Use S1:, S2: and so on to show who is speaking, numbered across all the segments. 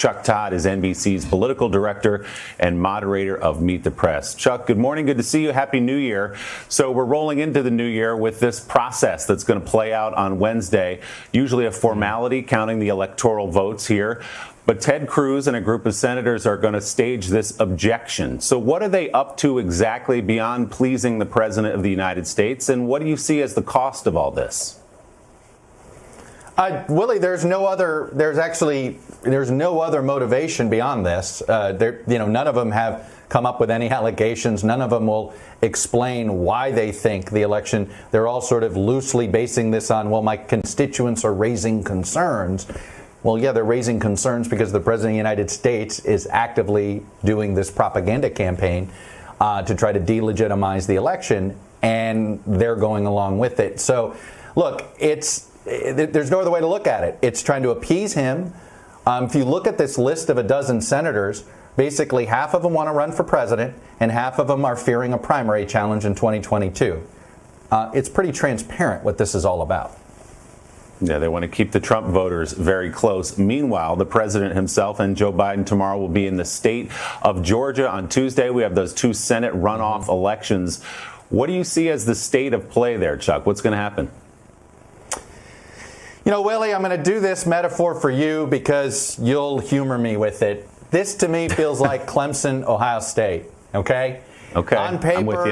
S1: Chuck Todd is NBC's political director and moderator of Meet the Press. Chuck, good morning. Good to see you. Happy New Year. So we're rolling into the new year with this process that's going to play out on Wednesday, usually a formality counting the electoral votes here. But Ted Cruz and a group of senators are going to stage this objection. So what are they up to exactly beyond pleasing the president of the United States? And what do you see as the cost of all this?
S2: Willie, there's no other motivation beyond this. None of them have come up with any allegations. None of them will explain why they think the election. They're all sort of loosely basing this on, well, my constituents are raising concerns. Well, yeah, they're raising concerns because the president of the United States is actively doing this propaganda campaign to try to delegitimize the election, and they're going along with it. So, look, there's no other way to look at it. It's trying to appease him. If you look at this list of a dozen senators, basically half of them want to run for president, and half of them are fearing a primary challenge in 2022. It's pretty transparent what this is all about.
S1: Yeah, they want to keep the Trump voters very close. Meanwhile, the president himself and Joe Biden tomorrow will be in the state of Georgia. On Tuesday, we have those two Senate runoff elections. What do you see as the state of play there, Chuck? What's going to happen?
S2: You know, Willie, I'm going to do this metaphor for you because you'll humor me with it. This, to me, feels like Clemson, Ohio State, okay?
S1: Okay,
S2: on paper,
S1: I'm with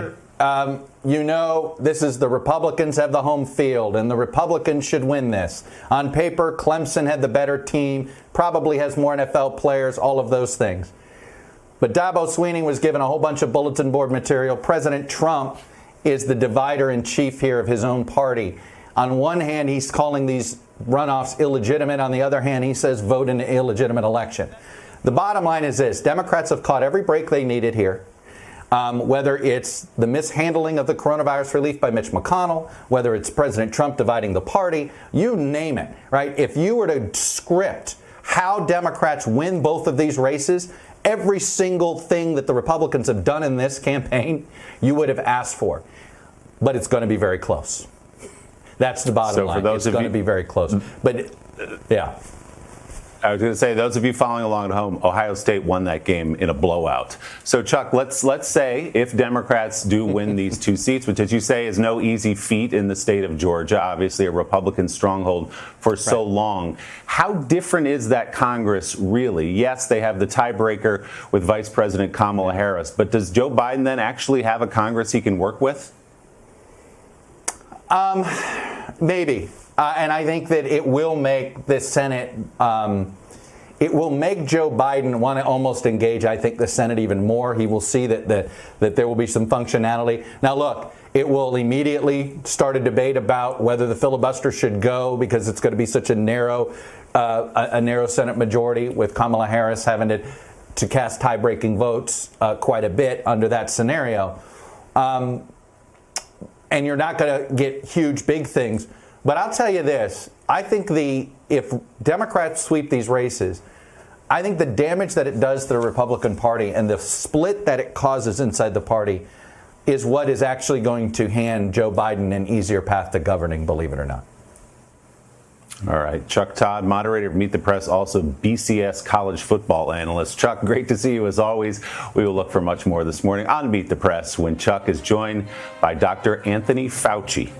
S1: you.
S2: This is the Republicans have the home field, and the Republicans should win this. On paper, Clemson had the better team, probably has more NFL players, all of those things. But Dabo Swinney was given a whole bunch of bulletin board material. President Trump is the divider-in-chief here of his own party. On one hand, he's calling these runoffs illegitimate. On the other hand, he says vote in an illegitimate election. The bottom line is this. Democrats have caught every break they needed here. Whether it's the mishandling of the coronavirus relief by Mitch McConnell, whether it's President Trump dividing the party, you name it, right? If you were to script how Democrats win both of these races, every single thing that the Republicans have done in this campaign, you would have asked for. But it's going to be very close. That's the bottom line. It's going to be very close. But, yeah.
S1: I was going to say, those of you following along at home, Ohio State won that game in a blowout. So, Chuck, let's say if Democrats do win these two seats, which, as you say, is no easy feat in the state of Georgia, obviously a Republican stronghold for so long. How different is that Congress really? Yes, they have the tiebreaker with Vice President Kamala Harris, but does Joe Biden then actually have a Congress he can work with?
S2: Maybe. And I think that it will make the Senate, it will make Joe Biden want to almost engage, I think, the Senate even more. He will see that there will be some functionality. Now, look, it will immediately start a debate about whether the filibuster should go because it's going to be such a narrow Senate majority with Kamala Harris having to cast tie-breaking votes quite a bit under that scenario. And you're not going to get huge, big things. But I'll tell you this, I think if Democrats sweep these races, I think the damage that it does to the Republican Party and the split that it causes inside the party is what is actually going to hand Joe Biden an easier path to governing, believe it or not.
S1: All right. Chuck Todd, moderator of Meet the Press, also BCS college football analyst. Chuck, great to see you as always. We will look for much more this morning on Meet the Press when Chuck is joined by Dr. Anthony Fauci.